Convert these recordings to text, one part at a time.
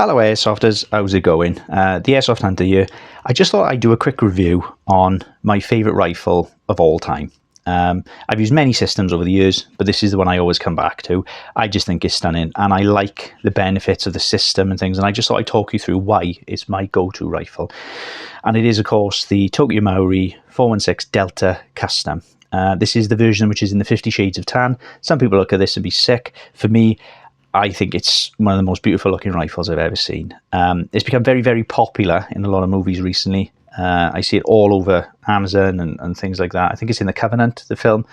Hello Airsofters, how's it going? The Airsoft Hunter here. I just thought I'd do a quick review on my favourite rifle of all time. I've used many systems over the years, but this is the one I always come back to. I just think it's stunning, and I like the benefits of the system and things, and I just thought I'd talk you through why it's my go-to rifle. And it is, of course, the Tokyo Marui 416 Delta Custom. This is the version which is in the 50 Shades of Tan. Some people look at this and be sick. For me, I think it's one of the most beautiful looking rifles I've ever seen. It's become very, very popular in a lot of movies recently. I see it all over Amazon and things like that. I think it's in The Covenant, the film.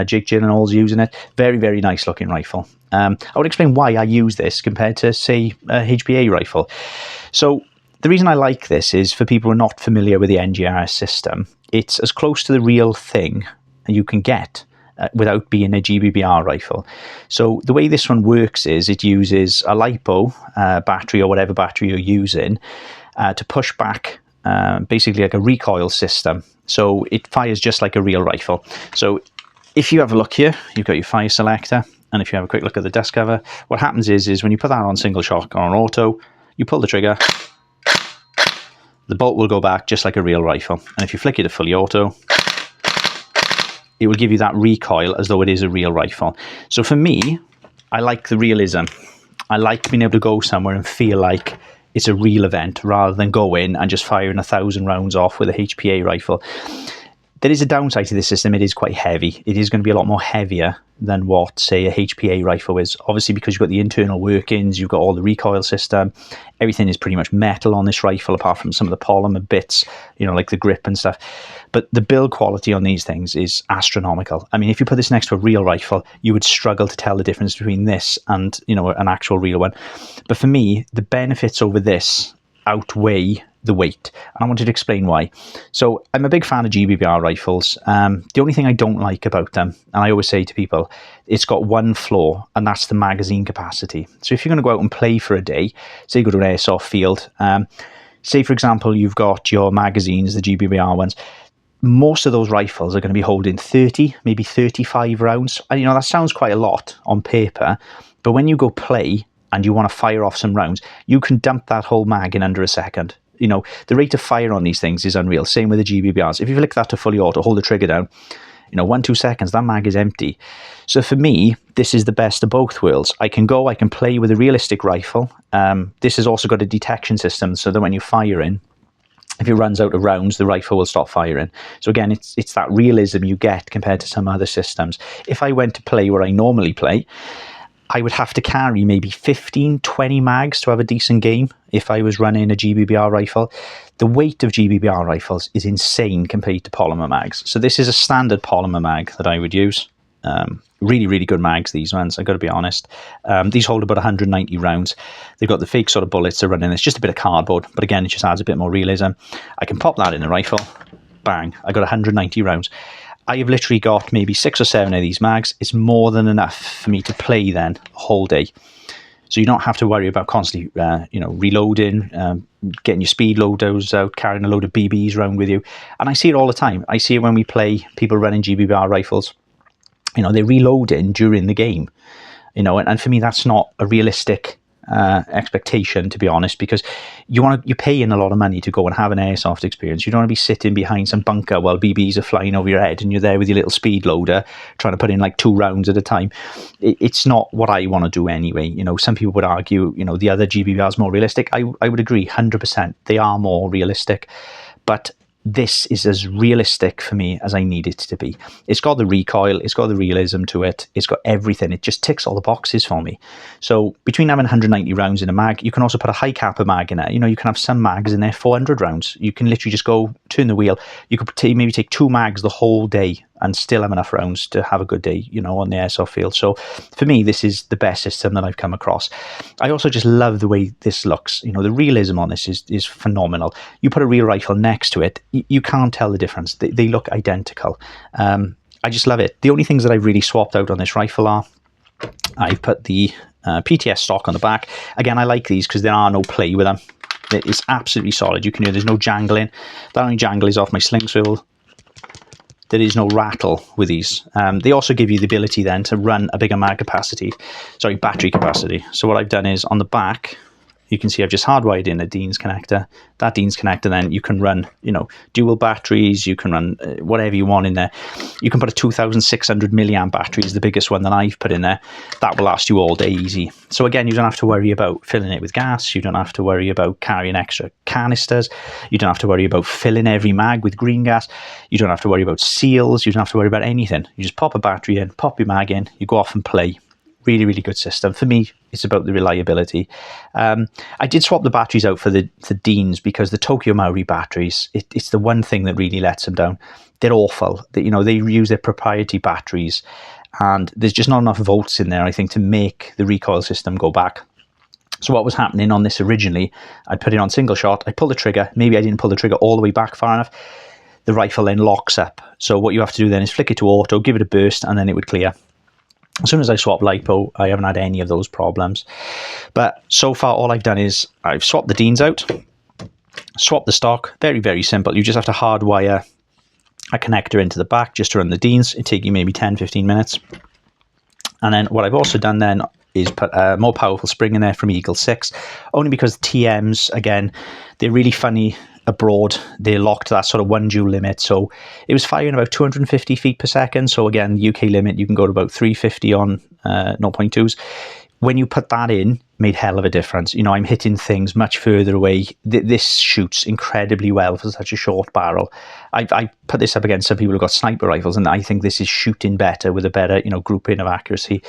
Jake Gyllenhaal's using it. Very, very nice looking rifle. I would explain why I use this compared to, say, a HPA rifle. So the reason I like this is for people who are not familiar with the NGRS system, it's as close to the real thing you can get without being a GBBR rifle. So the way this one works is it uses a LiPo battery or whatever battery you're using to push back basically like a recoil system. So it fires just like a real rifle. So if you have a look here, you've got your fire selector, and if you have a quick look at the dust cover, what happens is when you put that on single shot or on auto, you pull the trigger, the bolt will go back just like a real rifle. And if you flick it to fully auto, it will give you that recoil as though it is a real rifle. So for me, I like the realism. I like being able to go somewhere and feel like it's a real event rather than go in and just firing 1,000 rounds off with a HPA rifle. There is a downside to this system. It is quite heavy. It is going to be a lot more heavier than what, say, a HPA rifle is. Obviously, because you've got the internal workings, you've got all the recoil system. Everything is pretty much metal on this rifle, apart from some of the polymer bits, you know, like the grip and stuff. But the build quality on these things is astronomical. I mean, if you put this next to a real rifle, you would struggle to tell the difference between this and, you know, an actual real one. But for me, the benefits over this outweigh the weight, and I wanted to explain why. So I'm a big fan of GBBR rifles. The only thing I don't like about them, and I always say to people, it's got one flaw, and that's the magazine capacity. So if you're going to go out and play for a day, say you go to an airsoft field, say for example you've got your magazines, the GBBR ones, most of those rifles are going to be holding 30, maybe 35 rounds. And you know, that sounds quite a lot on paper, but when you go play and you want to fire off some rounds, you can dump that whole mag in under a second. You know, the rate of fire on these things is unreal. Same with the GBBRs. If you flick that to fully auto, hold the trigger down, you know, 1-2 seconds, that mag is empty. So for me, this is the best of both worlds. I can play with a realistic rifle. This has also got a detection system, so that when you fire in, if it runs out of rounds, the rifle will stop firing. So again, it's that realism you get compared to some other systems. If I went to play where I normally play, I would have to carry maybe 15, 20 mags to have a decent game if I was running a GBBR rifle. The weight of GBBR rifles is insane compared to polymer mags. So this is a standard polymer mag that I would use. Really, really good mags, these ones, I've got to be honest. These hold about 190 rounds. They've got the fake sort of bullets that run in. It's just a bit of cardboard, but again, it just adds a bit more realism. I can pop that in the rifle, bang, I got 190 rounds. I have literally got maybe 6 or 7 of these mags. It's more than enough for me to play then a whole day. So you don't have to worry about constantly, you know, reloading, getting your speed loaders out, carrying a load of BBs around with you. And I see it all the time. I see it when we play people running GBBR rifles. You know, they're reloading during the game. You know, and for me, that's not a realistic expectation, to be honest, because you're paying a lot of money to go and have an airsoft experience. You don't want to be sitting behind some bunker while BBs are flying over your head and you're there with your little speed loader trying to put in like 2 rounds at a time. It's not what I want to do anyway. You know, some people would argue, you know, the other GBBR is more realistic. I would agree 100%. They are more realistic, but this is as realistic for me as I need it to be. It's got the recoil, it's got the realism to it, it's got everything. It just ticks all the boxes for me. So between having 190 rounds in a mag, you can also put a high kappa mag in it. You know, you can have some mags in there, 400 rounds. You can literally just go, turn the wheel. You could maybe take 2 mags the whole day and still have enough rounds to have a good day, you know, on the airsoft field. So for me, this is the best system that I've come across. I also just love the way this looks. You know, the realism on this is phenomenal. You put a real rifle next to it, you can't tell the difference. They look identical. I just love it. The only things that I've really swapped out on this rifle are, I've put the PTS stock on the back. Again, I like these because there are no play with them. It's absolutely solid. You can hear there's no jangling. The only jangle is off my sling swivel. There is no rattle with these. They also give you the ability then to run a bigger battery capacity. So what I've done is on the back, You can see I've just hardwired in a Dean's connector. That Dean's connector, then you can run, dual batteries. You can run whatever you want in there. You can put a 2,600 milliamp battery is the biggest one that I've put in there. That will last you all day easy. So again, you don't have to worry about filling it with gas. You don't have to worry about carrying extra canisters. You don't have to worry about filling every mag with green gas. You don't have to worry about seals. You don't have to worry about anything. You just pop a battery in, pop your mag in, you go off and play. Really, really good system. For me, it's about the reliability. I did swap the batteries out for the Deans because the Tokyo Marui batteries, it's the one thing that really lets them down. They're awful. They use their proprietary batteries, and there's just not enough volts in there, I think, to make the recoil system go back. So what was happening on this originally, I'd put it on single shot, I pull the trigger, maybe I didn't pull the trigger all the way back far enough, the rifle then locks up. So what you have to do then is flick it to auto, give it a burst, and then it would clear. As soon as I swap LiPo, I haven't had any of those problems. But so far, all I've done is I've swapped the Deans out, swapped the stock. Very, very simple. You just have to hardwire a connector into the back just to run the Deans. It'll take you maybe 10, 15 minutes. And then what I've also done then is put a more powerful spring in there from Eagle 6, only because TMs, again, they're really funny abroad. They're locked to that sort of 1 joule limit, so it was firing about 250 feet per second. So again, UK limit, you can go to about 350 on 0.2s. When you put that in, made hell of a difference. I'm hitting things much further away. This shoots incredibly well for such a short barrel. I put this up against some people who've got sniper rifles, and I think this is shooting better with a better, grouping of accuracy.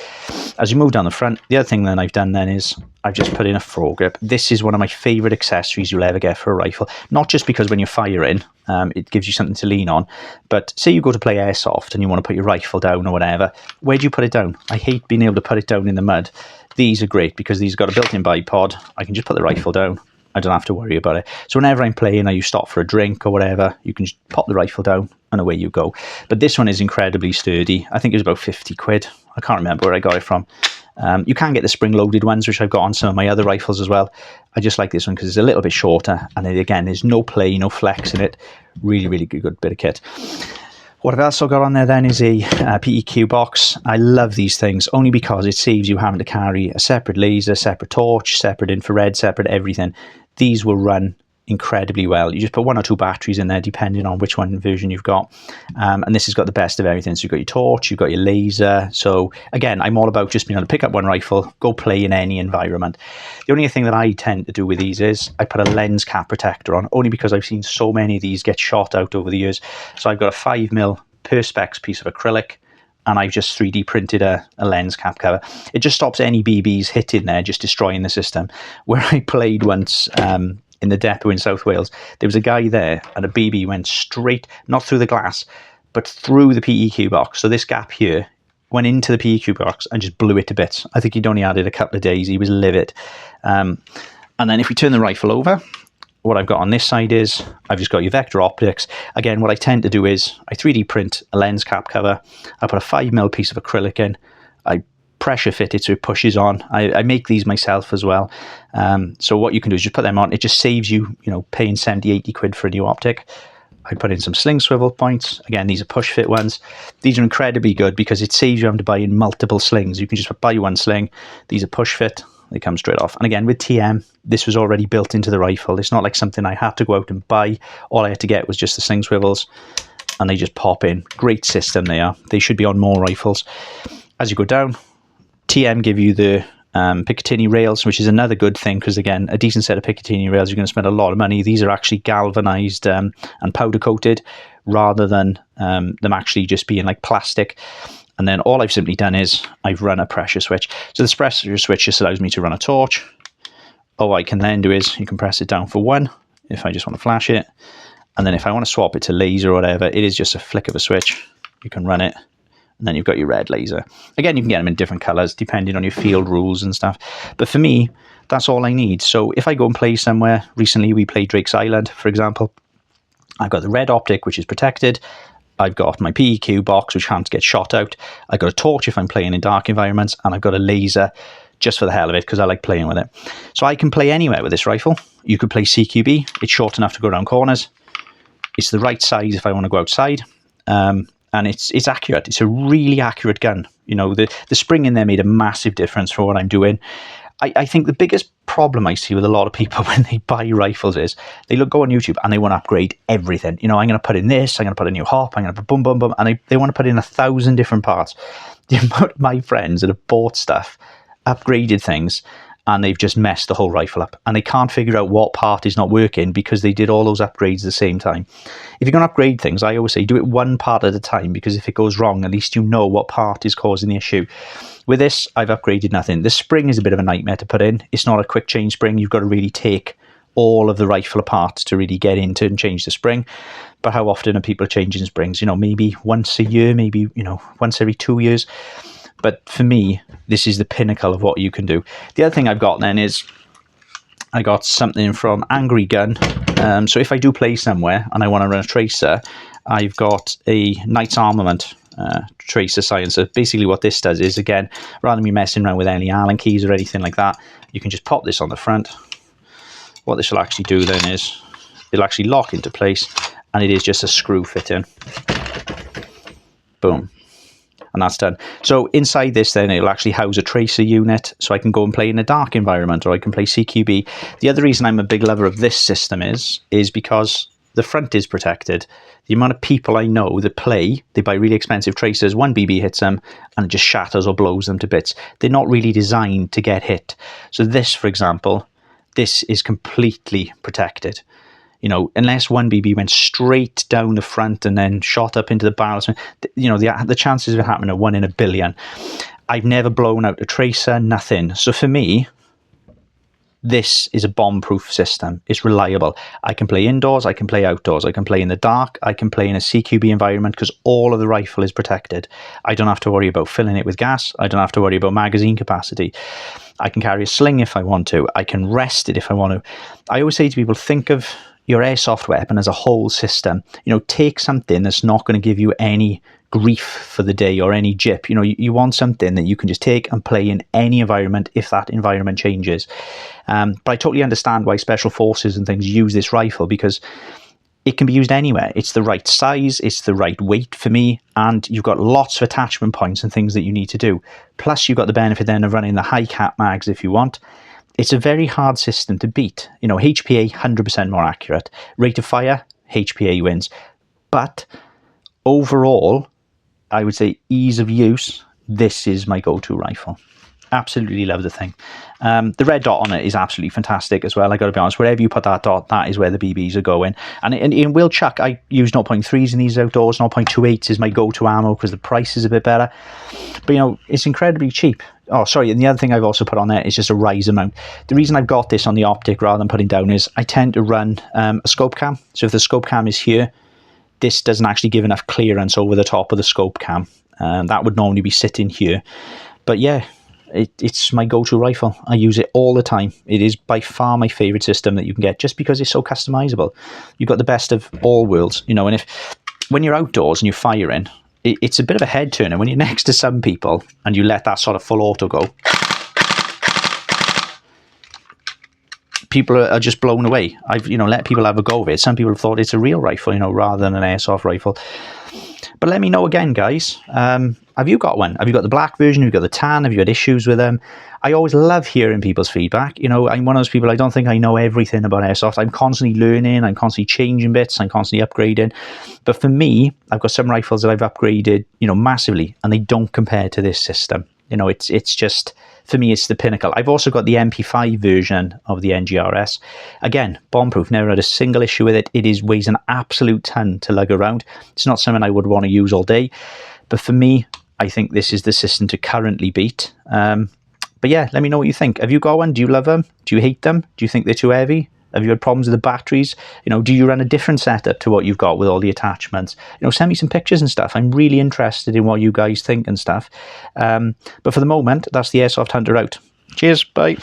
As you move down the front, the other thing that I've done then is I've just put in a foregrip. This is one of my favorite accessories you'll ever get for a rifle. Not just because when you're firing, it gives you something to lean on, but say you go to play airsoft and you want to put your rifle down or whatever. Where do you put it down? I hate being able to put it down in the mud. These are great because these have got a built-in bipod. I can just put the rifle down. I don't have to worry about it. So whenever I'm playing or you stop for a drink or whatever, you can just pop the rifle down and away you go. But this one is incredibly sturdy. I think it was about 50 quid. I can't remember where I got it from. You can get the spring-loaded ones, which I've got on some of my other rifles as well. I just like this one because it's a little bit shorter. And then again, there's no play, no flex in it. Really, really good bit of kit. What I've also got on there then is a PEQ box. I love these things only because it saves you having to carry a separate laser, separate torch, separate infrared, separate everything. These will run incredibly well. You just put 1 or 2 batteries in there depending on which one version you've got, and this has got the best of everything. So you've got your torch, you've got your laser. So again, I'm all about just being able to pick up one rifle, go play in any environment. The only thing that I tend to do with these is I put a lens cap protector on, only because I've seen so many of these get shot out over the years. So I've got a 5mm Perspex piece of acrylic, and I've just 3D printed a lens cap cover. It just stops any BBs hitting there, just destroying the system. Where I played once in the depot in South Wales, there was a guy there and a BB went straight, not through the glass, but through the PEQ box. So this gap here went into the PEQ box and just blew it to bits. I think he'd only had it a couple of days. He was livid. And then if we turn the rifle over, what I've got on this side is I've just got your vector optics. Again, what I tend to do is I 3D print a lens cap cover. I put a 5mm piece of acrylic in. I pressure fit it so it pushes on. I make these myself as well. So what you can do is just put them on. It just saves you, paying 70, 80 quid for a new optic. I put in some sling swivel points. Again, these are push fit ones. These are incredibly good because it saves you having to buy in multiple slings. You can just buy one sling. These are push fit. They come straight off. And again, with TM, this was already built into the rifle. It's not like something I had to go out and buy. All I had to get was just the sling swivels, and they just pop in. Great system they are. They should be on more rifles. As you go down, TM give you the Picatinny rails, which is another good thing because, again, a decent set of Picatinny rails, you're going to spend a lot of money. These are actually galvanized and powder coated rather than them actually just being like plastic. And then all I've simply done is I've run a pressure switch. So this pressure switch just allows me to run a torch. All I can then do is you can press it down for 1 if I just want to flash it. And then if I want to swap it to laser or whatever, it is just a flick of a switch. You can run it. And then you've got your red laser. Again, you can get them in different colors depending on your field rules and stuff. But for me, that's all I need. So if I go and play somewhere, recently we played Drake's Island, for example, I've got the red optic, which is protected. I've got my PEQ box, which can't get shot out. I've got a torch if I'm playing in dark environments, and I've got a laser just for the hell of it because I like playing with it. So I can play anywhere with this rifle. You could play CQB. It's short enough to go around corners. It's the right size if I want to go outside. And it's accurate. It's a really accurate gun. The spring in there made a massive difference for what I'm doing. I think the biggest problem I see with a lot of people when they buy rifles is they go on YouTube and they want to upgrade everything. You know, I'm going to put in this, I'm going to put a new hop, I'm going to put boom, boom, boom, and they want to put in 1,000 different parts. The amount of my friends that have bought stuff, upgraded things, and they've just messed the whole rifle up, and they can't figure out what part is not working because they did all those upgrades at the same time. If you're going to upgrade things, I always say do it one part at a time, because if it goes wrong, at least you know what part is causing the issue. With this, I've upgraded nothing. The spring is a bit of a nightmare to put in. It's not a quick change spring. You've got to really take all of the rifle apart to really get into and change the spring. But how often are people changing springs? You know, maybe once a year, maybe, you know, once every 2 years. But for me, this is the pinnacle of what you can do. The other thing I've got then is I got something from Angry Gun. So if I do play somewhere and I want to run a tracer, I've got a Knight's Armament tracer silencer. Basically what this does is, again, rather than me messing around with any Allen keys or anything like that, you can just pop this on the front. What this will actually do then is it'll actually lock into place, and it is just a screw fit in. Boom. And that's done. So inside this then it'll actually house a tracer unit, so I can go and play in a dark environment, or I can play CQB. The other reason I'm a big lover of this system is because the front is protected. The amount of people I know that they buy really expensive tracers, one BB hits them and it just shatters or blows them to bits. They're not really designed to get hit. So this, for example, this is completely protected. You know, unless one BB went straight down the front and then shot up into the barrel, you know, the chances of it happening are 1 in a billion. I've never blown out a tracer, nothing. So for me, this is a bomb-proof system. It's reliable. I can play indoors, I can play outdoors, I can play in the dark, I can play in a CQB environment, because all of the rifle is protected. I don't have to worry about filling it with gas. I don't have to worry about magazine capacity. I can carry a sling if I want to. I can rest it if I want to. I always say to people, think of your airsoft weapon as a whole system. You know, take something that's not going to give you any grief for the day or any jip. You know, you want something that you can just take and play in any environment if that environment changes. But I totally understand why special forces and things use this rifle, because it can be used anywhere. It's the right size, it's the right weight for me, and you've got lots of attachment points and things that you need to do. Plus you've got the benefit then of running the high cap mags if you want. It's a very hard system to beat. You know, HPA, 100% more accurate. Rate of fire, HPA wins. But overall, I would say ease of use, this is my go-to rifle. Absolutely love the thing. The red dot on it is absolutely fantastic as well. I got to be honest, wherever you put that dot, that is where the BBs are going. And in will chuck, I use 0.3s in these outdoors. 0.28s is my go-to ammo because the price is a bit better. But, you know, it's incredibly cheap. Oh, sorry, and the other thing I've also put on there is just a riser mount. The reason I've got this on the optic rather than putting down is I tend to run a scope cam. So if the scope cam is here, this doesn't actually give enough clearance over the top of the scope cam. That would normally be sitting here. But yeah, it's my go-to rifle. I use it all the time. It is by far my favorite system that you can get, just because it's so customizable. You've got the best of all worlds, you know. And when you're outdoors and you're firing, it's a bit of a head turner when you're next to some people and you let that sort of full auto go. People are just blown away. I've, you know, let people have a go of it. Some people have thought it's a real rifle, you know, rather than an airsoft rifle. But let me know again, guys. Have you got one? Have you got the black version? Have you got the tan? Have you had issues with them? I always love hearing people's feedback. You know, I'm one of those people, I don't think I know everything about airsoft. I'm constantly learning. I'm constantly changing bits. I'm constantly upgrading. But for me, I've got some rifles that I've upgraded, you know, massively, and they don't compare to this system. You know, it's just, for me, it's the pinnacle. I've also got the MP5 version of the NGRS. Again, bomb-proof, never had a single issue with it. It weighs an absolute ton to lug around. It's not something I would want to use all day. But for me, I think this is the system to currently beat. But yeah, let me know what you think. Have you got one? Do you love them? Do you hate them? Do you think they're too heavy? Have you had problems with the batteries? You know, do you run a different setup to what you've got with all the attachments? You know, send me some pictures and stuff. I'm really interested in what you guys think and stuff. But for the moment, that's the Airsoft Hunter out. Cheers, bye.